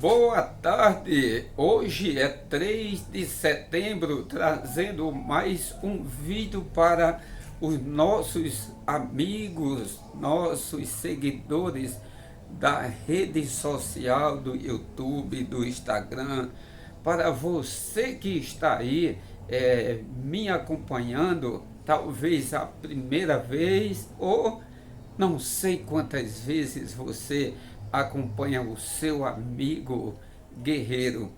Boa tarde, hoje é 3 de setembro, trazendo mais um vídeo para os nossos amigos, nossos seguidores da rede social, do YouTube, do Instagram. Para você que está aí me acompanhando, talvez a primeira vez ou não sei quantas vezes você acompanha o seu amigo guerreiro.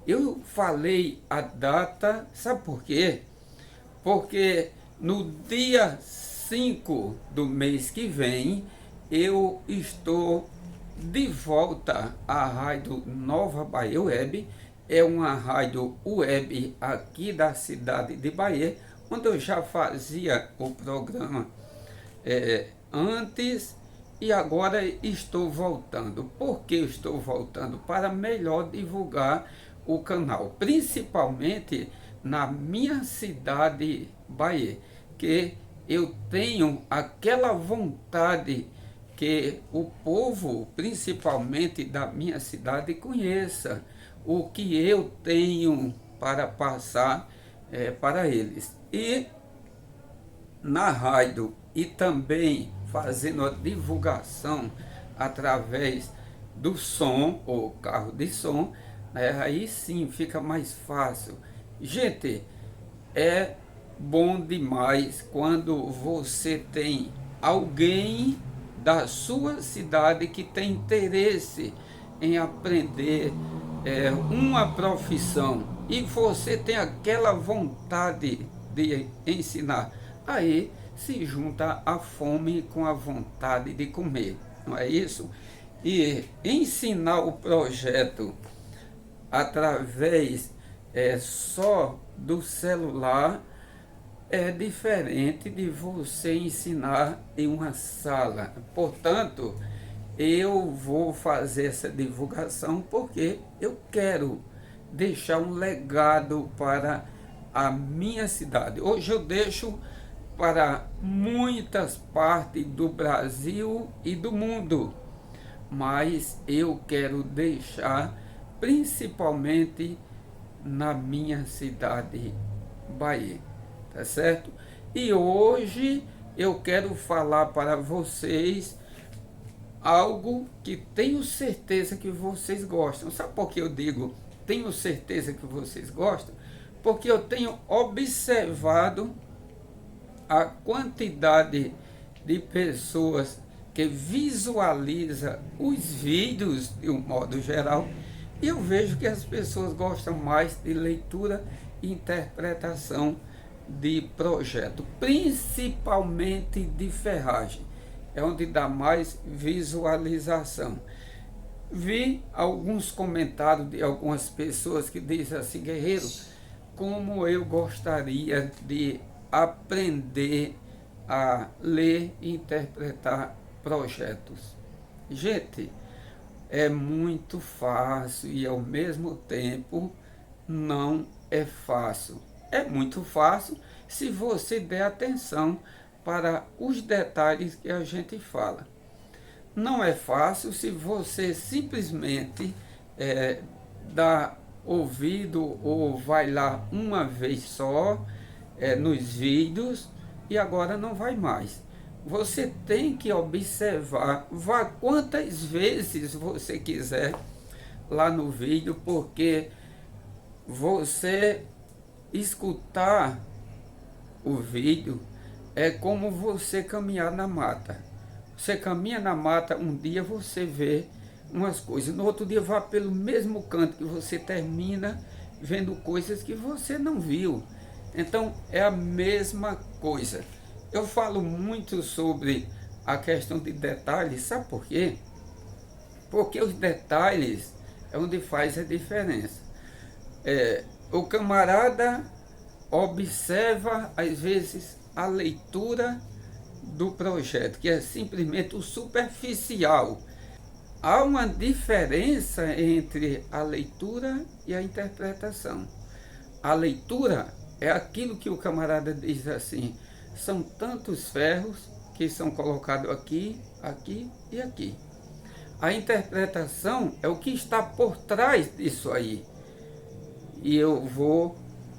Eu falei a data, sabe por quê? Porque no dia 5 do mês que vem eu estou de volta à Rádio Nova Bahia Web. É uma rádio web aqui da cidade de Bahia, onde eu já fazia o programa antes, e agora estou voltando. Por que eu estou voltando? Para melhor divulgar o canal, principalmente na minha cidade Bahia, que eu tenho aquela vontade que o povo, principalmente da minha cidade, conheça o que eu tenho para passar para eles. E na rádio e também fazendo a divulgação através do som, ou carro de som, aí sim fica mais fácil. Gente, é bom demais quando você tem alguém da sua cidade que tem interesse em aprender uma profissão e você tem aquela vontade de ensinar. Aí se junta a fome com a vontade de comer, não é isso? E ensinar o projeto através só do celular é diferente de você ensinar em uma sala. Portanto, eu vou fazer essa divulgação porque eu quero deixar um legado para a minha cidade. Hoje eu deixo para muitas partes do Brasil e do mundo, mas eu quero deixar principalmente na minha cidade Bahia, tá certo? E hoje eu quero falar para vocês algo que tenho certeza que vocês gostam. Sabe por que eu digo tenho certeza que vocês gostam? Porque eu tenho observado a quantidade de pessoas que visualiza os vídeos de um modo geral, e eu vejo que as pessoas gostam mais de leitura e interpretação de projeto, principalmente de ferragem, é onde dá mais visualização. Vi alguns comentários de algumas pessoas que dizem assim: guerreiro, como eu gostaria de aprender a ler e interpretar projetos. Gente, é muito fácil e ao mesmo tempo não é fácil. É muito fácil se você der atenção para os detalhes que a gente fala. Não é fácil se você simplesmente dá ouvido ou vai lá uma vez só nos vídeos e agora não vai mais. Você tem que observar, vá quantas vezes você quiser lá no vídeo, porque você escutar o vídeo é como você caminhar na mata. Você caminha na mata, um dia você vê umas coisas, no outro dia vá pelo mesmo canto que você termina vendo coisas que você não viu. Então é a mesma coisa. Eu falo muito sobre a questão de detalhes, sabe por quê? Porque os detalhes é onde faz a diferença. O camarada observa às vezes a leitura do projeto, que é simplesmente o superficial. Há uma diferença entre a leitura e a interpretação. A leitura é aquilo que o camarada diz assim: são tantos ferros que são colocados aqui, aqui e aqui. A interpretação é o que está por trás disso aí. E eu vou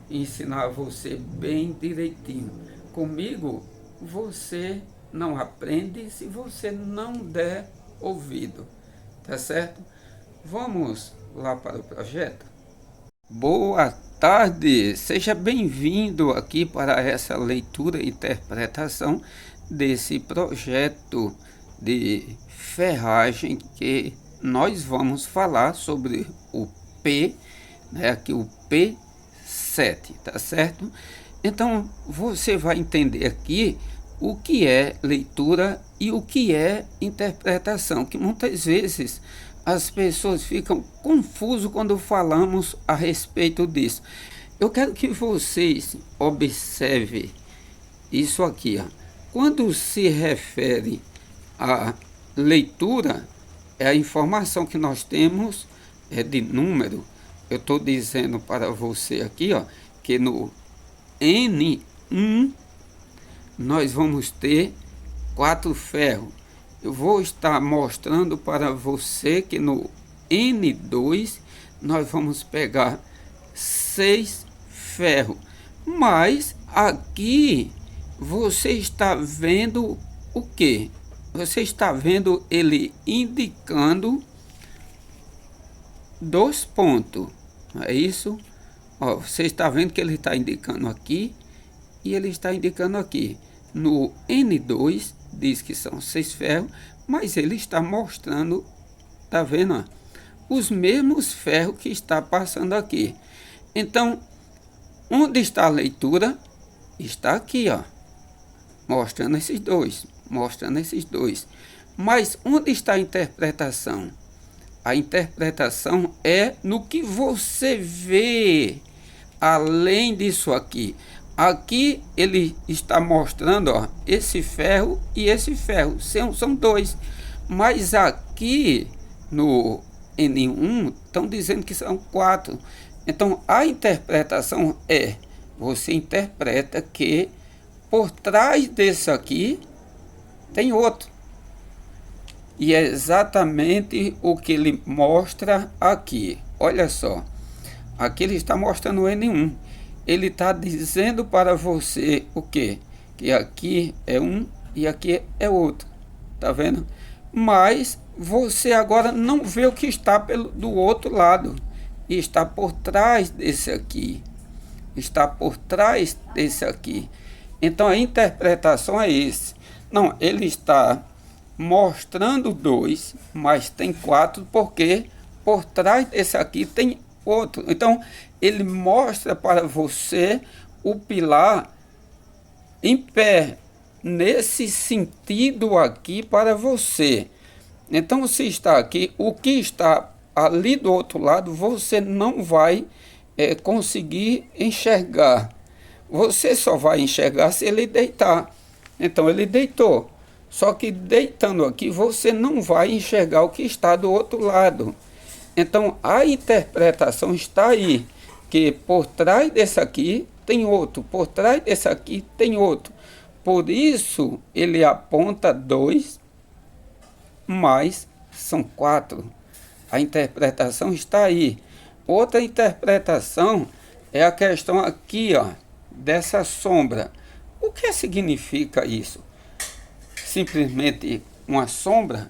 ensinar você bem direitinho. Comigo, você não aprende se você não der ouvido. Tá certo? Vamos lá para o projeto? Boa tarde, seja bem-vindo aqui para essa leitura e interpretação desse projeto de ferragem que nós vamos falar sobre o P, né, aqui o P7, tá certo? Então você vai entender aqui o que é leitura e o que é interpretação, que muitas vezes as pessoas ficam confusas quando falamos a respeito disso. Eu quero que vocês observem isso aqui, ó. Quando se refere à leitura, é a informação que nós temos de número. Eu estou dizendo para você aqui, ó, que no N1 nós vamos ter 4 ferros. Eu vou estar mostrando para você que no N2 nós vamos pegar 6 ferros. Mas aqui você está vendo o que? Você está vendo ele indicando 2 pontos. É isso? Ó, você está vendo que ele está indicando aqui e ele está indicando aqui. No N2 diz que são 6 ferros, mas ele está mostrando, tá vendo, ó, os mesmos ferros que está passando aqui. Então, onde está a leitura? Está aqui, ó, mostrando esses dois, Mas onde está a interpretação? A interpretação é no que você vê além disso aqui. Aqui ele está mostrando, ó, esse ferro e esse ferro, são 2. Mas aqui no N1 estão dizendo que são 4. Então a interpretação é, você interpreta que por trás desse aqui tem outro. E é exatamente o que ele mostra aqui. Olha só, aqui ele está mostrando o N1. Ele está dizendo para você o que? Que aqui é um e aqui é outro. Tá vendo? Mas você agora não vê o que está do outro lado. E está por trás desse aqui. Está por trás desse aqui. Então a interpretação é esse. Não, ele está mostrando 2, mas tem 4 porque por trás desse aqui tem outro. Então ele mostra para você o pilar em pé, nesse sentido aqui para você. Então se está aqui, o que está ali do outro lado você não vai conseguir enxergar. Você só vai enxergar se ele deitar. Então ele deitou, só que deitando aqui você não vai enxergar o que está do outro lado. Então a interpretação está aí, que por trás desse aqui tem outro, por trás desse aqui tem outro. Por isso ele aponta 2, mas são 4. A interpretação está aí. Outra interpretação é a questão aqui, ó, dessa sombra. O que significa isso? Simplesmente uma sombra?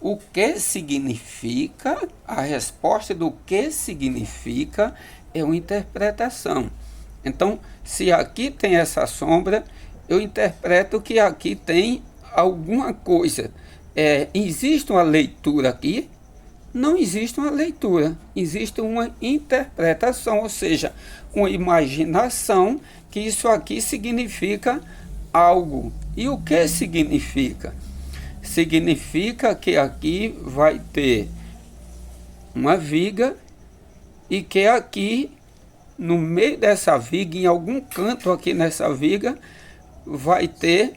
O que significa, a resposta do que significa é uma interpretação. Então, se aqui tem essa sombra, eu interpreto que aqui tem alguma coisa. Existe uma leitura aqui? Não existe uma leitura, existe uma interpretação, ou seja, uma imaginação que isso aqui significa algo. E o que significa? Significa que aqui vai ter uma viga e que aqui no meio dessa viga, em algum canto aqui nessa viga, vai ter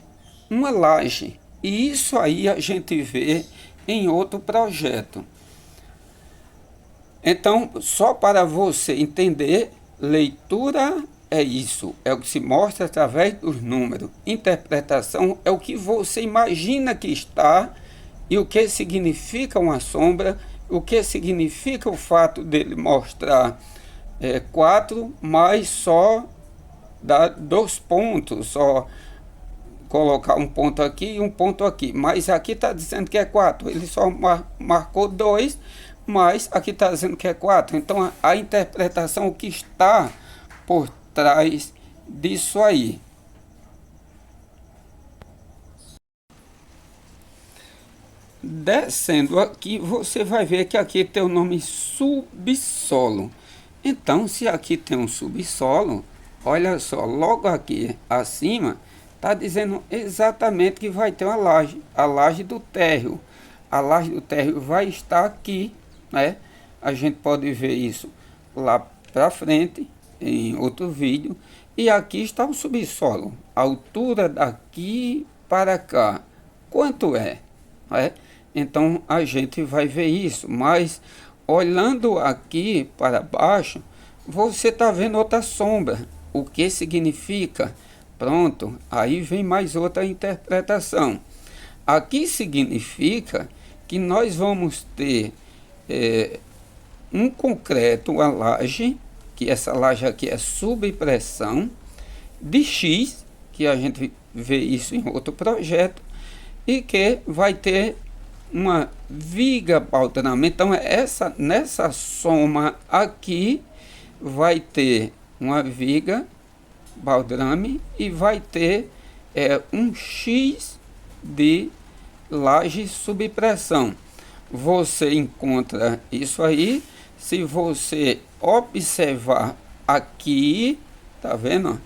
uma laje. E isso aí a gente vê em outro projeto. Então, só para você entender, leitura é isso, é o que se mostra através dos números. Interpretação é o que você imagina que está e o que significa uma sombra, o que significa o fato dele mostrar 4, mas só dar 2 pontos, só colocar um ponto aqui e um ponto aqui, mas aqui está dizendo que é 4, ele só marcou 2, mas aqui está dizendo que é 4. Então a interpretação, o que está por trás disso aí. Descendo aqui, você vai ver que aqui tem o nome subsolo. Então, se aqui tem um subsolo, olha só, logo aqui acima, está dizendo exatamente que vai ter uma laje, a laje do térreo. A laje do térreo vai estar aqui, né? A gente pode ver isso lá para frente, em outro vídeo. E aqui está o subsolo, a altura daqui para cá, quanto é? Então a gente vai ver isso, mas olhando aqui para baixo, você está vendo outra sombra. O que significa? Pronto, aí vem mais outra interpretação. Aqui significa que nós vamos ter um concreto, uma laje, que essa laje aqui é subpressão, de X, que a gente vê isso em outro projeto, e que vai ter uma viga baldrame. Então nessa soma aqui vai ter uma viga baldrame e vai ter um X de laje subpressão. Você encontra isso aí se você observar aqui, tá vendo?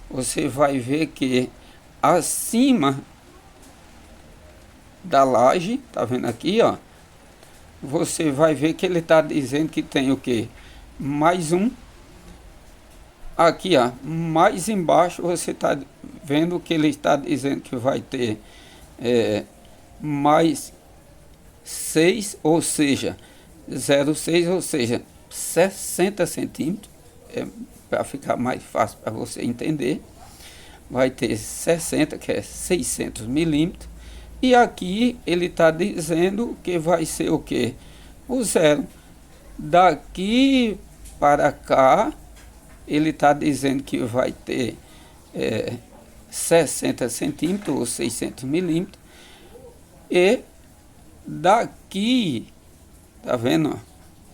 Você vai ver que acima da laje, tá vendo aqui, ó, você vai ver que ele tá dizendo que tem o que? Mais um. Aqui, ó, mais embaixo você tá vendo que ele está dizendo que vai ter mais 6, ou seja, 0,6, ou seja, 60 centímetros, para ficar mais fácil para você entender. Vai ter 60, que é 600 milímetros. E aqui ele está dizendo que vai ser o que? O 0. Daqui para cá, ele está dizendo que vai ter 60 centímetros ou 600 milímetros. E daqui, tá vendo?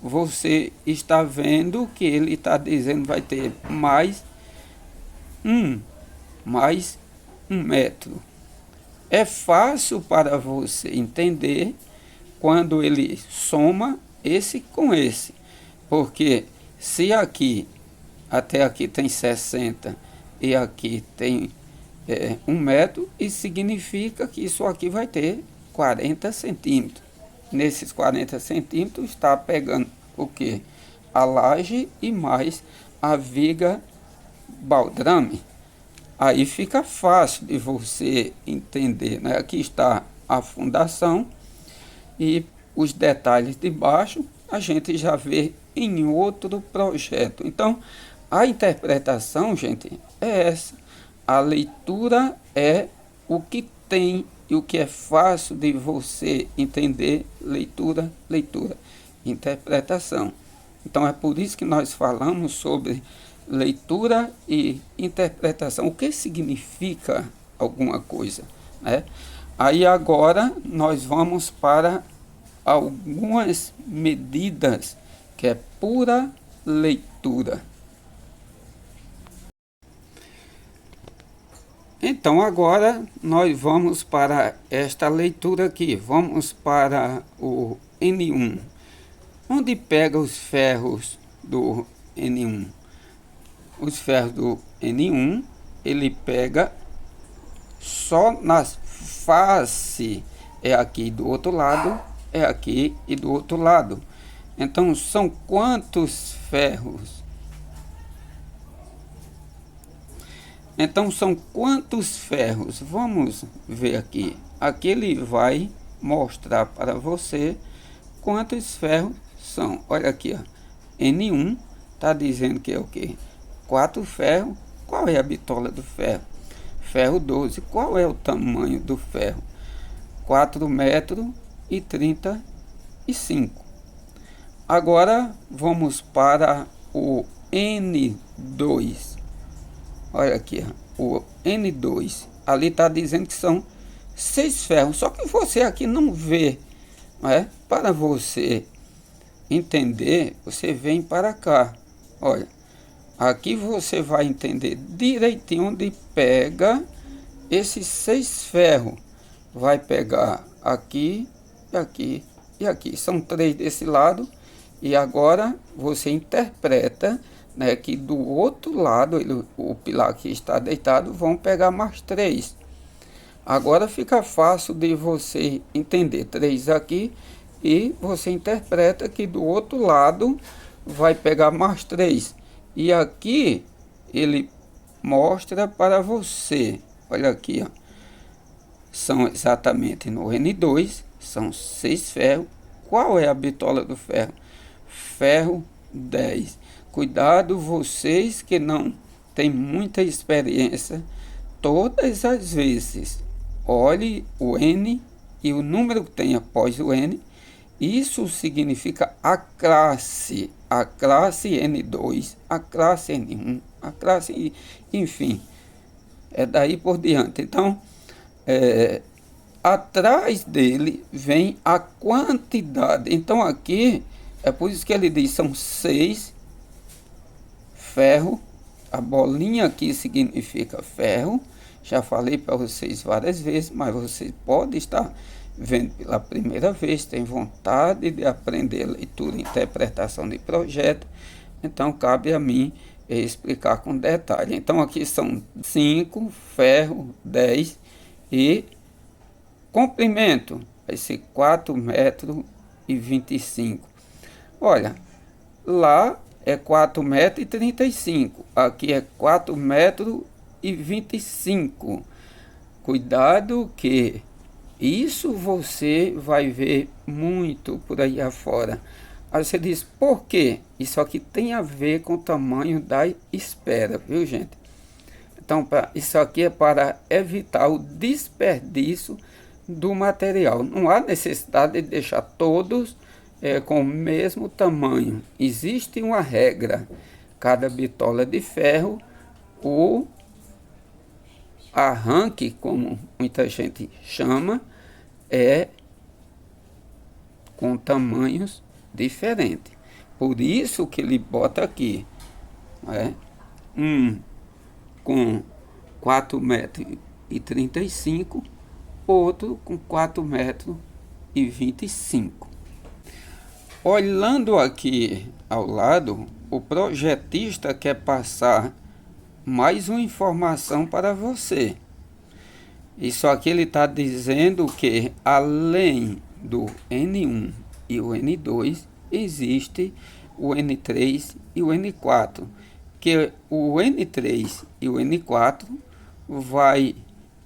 Você está vendo que ele está dizendo que vai ter mais um metro. É fácil para você entender quando ele soma esse com esse, porque se aqui até aqui tem 60 e aqui tem 1 metro, isso significa que isso aqui vai ter 40 centímetros. Nesses 40 centímetros está pegando o que? A laje e mais a viga baldrame. Aí fica fácil de você entender, né? Aqui está a fundação e os detalhes de baixo a gente já vê em outro projeto. Então, a interpretação, gente, é essa. A leitura é o que tem e o que é fácil de você entender. Leitura, leitura, interpretação. Então, é por isso que nós falamos sobre leitura e interpretação. O que significa alguma coisa, né? Aí agora nós vamos para algumas medidas que é pura leitura. Então agora nós vamos para esta leitura aqui. Vamos para o N1. Onde pega os ferros do N1? Os ferros do N1, ele pega só na face, é aqui do outro lado, é aqui e do outro lado. Então são quantos ferros? Então são quantos ferros? Vamos ver aqui. Aqui ele vai mostrar para você quantos ferros são. Olha aqui, ó. N1 está dizendo que é o que? 4 ferros. Qual é a bitola do ferro? Ferro 12. Qual é o tamanho do ferro? 4 metros e 35. Agora vamos para o N2. Olha aqui, o N2. Ali está dizendo que são 6 ferros. Só que você aqui não vê, não é? Para você entender, você vem para cá. Olha, aqui você vai entender direitinho onde pega esses 6 ferros. Vai pegar aqui, aqui e aqui. São 3 desse lado. E agora você interpreta, né, que do outro lado, o pilar que está deitado, vão pegar mais 3. Agora fica fácil de você entender. 3 aqui e você interpreta que do outro lado vai pegar mais 3. E aqui ele mostra para você. Olha aqui, ó. São exatamente no N2, são 6 ferros. Qual é a bitola do ferro? Ferro 10. Cuidado vocês que não têm muita experiência. Todas as vezes olhe o N e o número que tem após o N. Isso significa a classe N2, a classe N1, a classe, enfim, é daí por diante. Então, atrás dele vem a quantidade. Então aqui é por isso que ele diz são 6 ferro. A bolinha aqui significa ferro. Já falei para vocês várias vezes, mas vocês podem estar vendo pela primeira vez, tem vontade de aprender leitura e interpretação de projeto, então cabe a mim explicar com detalhe. Então aqui são 5 ferro 10 e comprimento vai ser 4,25 m. Olha, lá é 4,35 m, aqui é 4,25 m. Cuidado que isso você vai ver muito por aí afora. Aí você diz, por quê? Isso aqui tem a ver com o tamanho da espera, viu gente? Então, isso aqui é para evitar o desperdício do material. Não há necessidade de deixar todos com o mesmo tamanho. Existe uma regra. Cada bitola de ferro, o arranque, como muita gente chama, é com tamanhos diferentes. Por isso que ele bota aqui, com 4,35 m, outro com 4,25 m. Olhando aqui ao lado, o projetista quer passar mais uma informação para você. Isso aqui ele está dizendo que além do N1 e o N2 existe o N3 e o N4, que o N3 e o N4 vai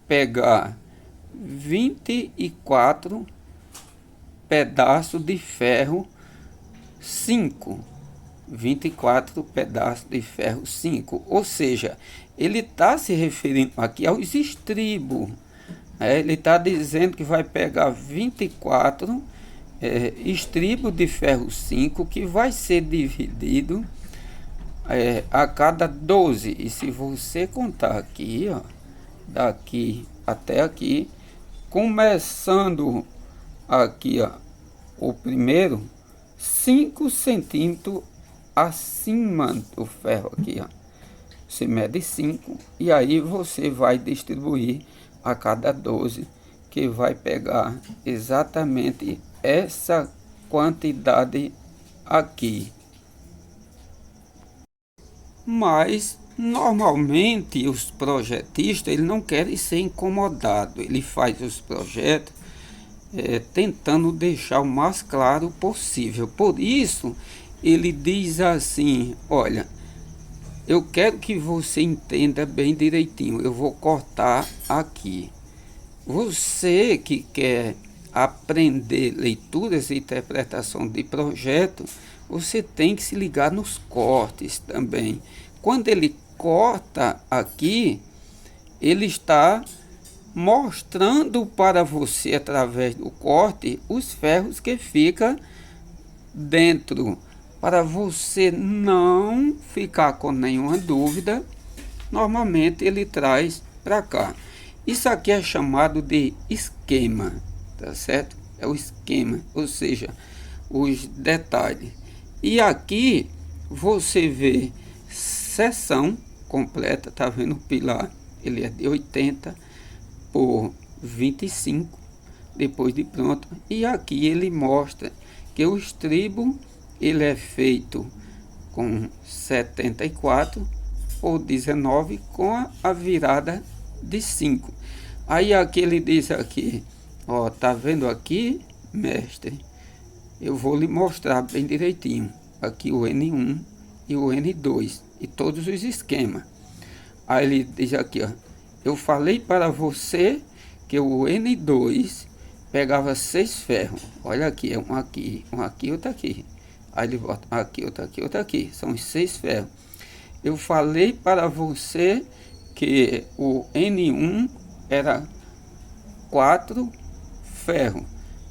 pegar 24 pedaços de ferro 5. 24 pedaços de ferro 5, ou seja, ele está se referindo aqui aos estribos. Ele está dizendo que vai pegar 24 estribos de ferro 5, que vai ser dividido a cada 12. E se você contar aqui, ó, daqui até aqui, começando aqui, ó, o primeiro 5 centímetros acima do ferro aqui, ó. Você mede 5 e aí você vai distribuir a cada 12, que vai pegar exatamente essa quantidade aqui. Mas normalmente os projetistas eles não querem ser incomodados. Ele faz os projetos tentando deixar o mais claro possível. Por isso ele diz assim: olha, eu quero que você entenda bem direitinho, eu vou cortar aqui. Você que quer aprender leituras e interpretação de projeto, você tem que se ligar nos cortes também. Quando ele corta aqui, ele está mostrando para você através do corte os ferros que fica dentro, para você não ficar com nenhuma dúvida. Normalmente ele traz para cá. Isso aqui é chamado de esquema, tá certo? É o esquema, ou seja, os detalhes. E aqui você vê seção completa, tá vendo o pilar? Ele é de 80 por 25 depois de pronto. E aqui ele mostra que o estribo ele é feito com 74 por 19 com a virada de 5. Aí aqui ele diz aqui, ó, tá vendo aqui, mestre? Eu vou lhe mostrar bem direitinho. Aqui o N1 e o N2 e todos os esquemas. Aí ele diz aqui, ó, eu falei para você que o N2 pegava 6 ferros. Olha aqui, é um aqui, outro aqui. Aí ele bota aqui, outro aqui, outro aqui. São os 6 ferros. Eu falei para você que o N1 era 4 ferros.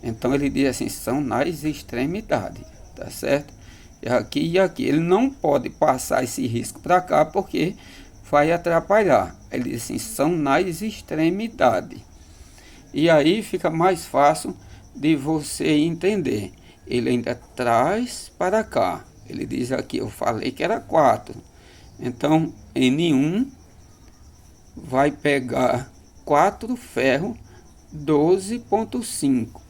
Então ele diz assim, são nas extremidades, tá certo? E aqui ele não pode passar esse risco para cá porque vai atrapalhar. Ele diz assim, são nas extremidades. E aí fica mais fácil de você entender. Ele ainda traz para cá. Ele diz aqui, eu falei que era 4. Então N1 vai pegar 4 ferros 12,5.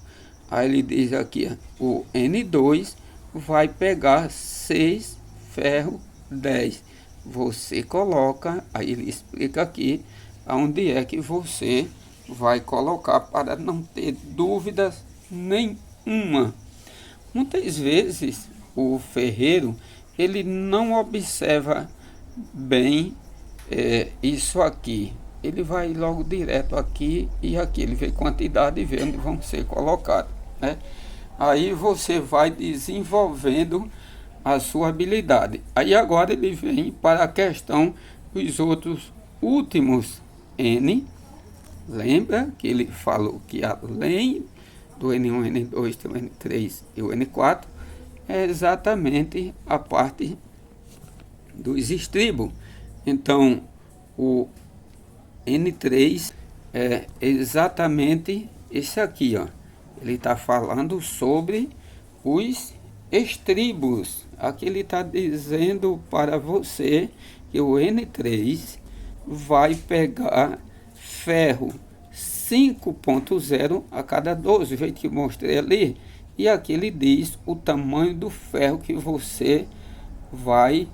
Aí ele diz aqui, o N2 vai pegar 6 ferros 10. Você coloca, aí ele explica aqui aonde é que você vai colocar para não ter dúvidas nenhuma. Muitas vezes o ferreiro ele não observa bem isso aqui. Ele vai logo direto aqui e aqui. Ele vê quantidade e vê onde vão ser colocados, né? Aí você vai desenvolvendo a sua habilidade. Aí agora ele vem para a questão dos outros últimos N. Lembra que ele falou que além do N1, N2, tem o N3 e o N4, é exatamente a parte dos estribos. Então, o N3 é exatamente esse aqui, ó. Ele está falando sobre os estribos. Aqui ele está dizendo para você que o N3 vai pegar ferro 5.0 a cada 12, veio que eu mostrei ali. E aqui ele diz o tamanho do ferro que você vai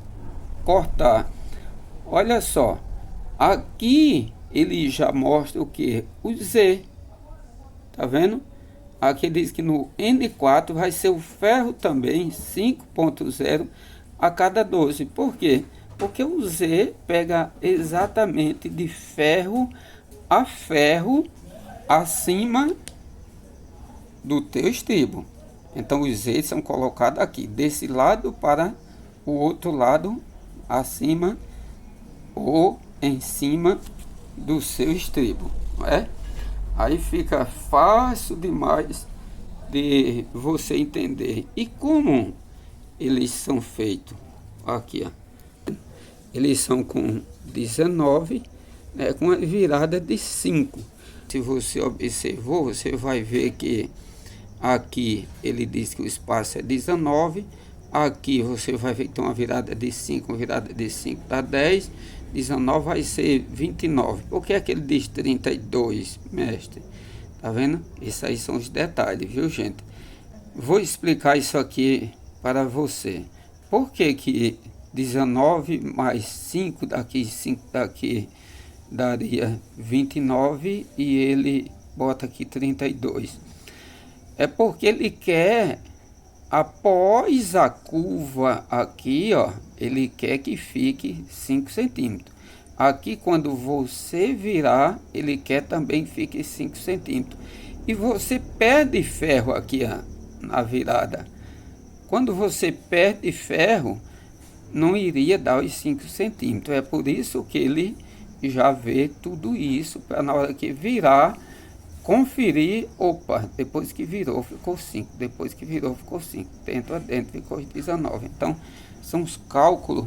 cortar. Olha só, aqui ele já mostra o que? O Z, tá vendo? Aqui diz que no N4 vai ser o ferro também 5.0 a cada 12. Por quê? Porque o Z pega exatamente de ferro a ferro acima do teu estribo. Então os Z são colocados aqui, desse lado para o outro lado, acima ou em cima do seu estribo, não é? Aí fica fácil demais de você entender. E como eles são feitos? Aqui, ó. Eles são com 19, né, com a virada de 5. Se você observou, você vai ver que aqui ele diz que o espaço é 19. Aqui você vai ver que tem uma virada de 5, uma virada de 5 dá 10. 19 vai ser 29. Por que é que ele diz 32, mestre? Tá vendo? Esses aí são os detalhes, viu, gente? Vou explicar isso aqui para você. Por que que 19 mais 5 daqui, 5 daqui, daria 29 e ele bota aqui 32? É porque ele quer, após a curva aqui, ó, ele quer que fique 5 centímetros. Aqui quando você virar, ele quer também que fique 5 centímetros. E você perde ferro aqui, ó, na virada. Quando você perde ferro, não iria dar os 5 centímetros. É por isso que ele já ver tudo isso, para na hora que virar, conferir, opa, depois que virou ficou 5, depois que virou ficou 5, dentro a dentro ficou 19. Então, são os cálculos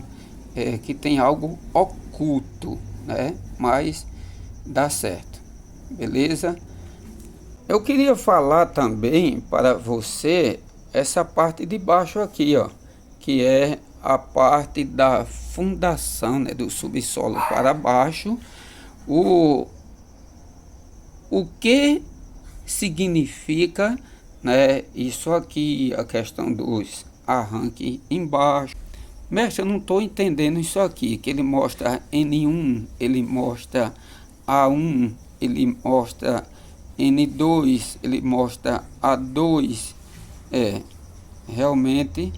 que tem algo oculto, né? Mas dá certo, beleza? Eu queria falar também para você essa parte de baixo aqui, ó, que é a parte da fundação, né, do subsolo para baixo. O que significa, né, isso aqui, a questão dos arranques embaixo. Mestre, eu não estou entendendo isso aqui, que ele mostra N1, ele mostra A1, ele mostra N2, ele mostra A2. Realmente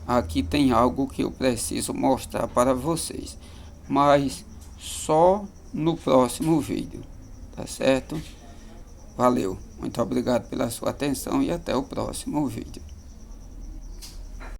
aqui tem algo que eu preciso mostrar para vocês, mas só no próximo vídeo, tá certo? Valeu, muito obrigado pela sua atenção e até o próximo vídeo.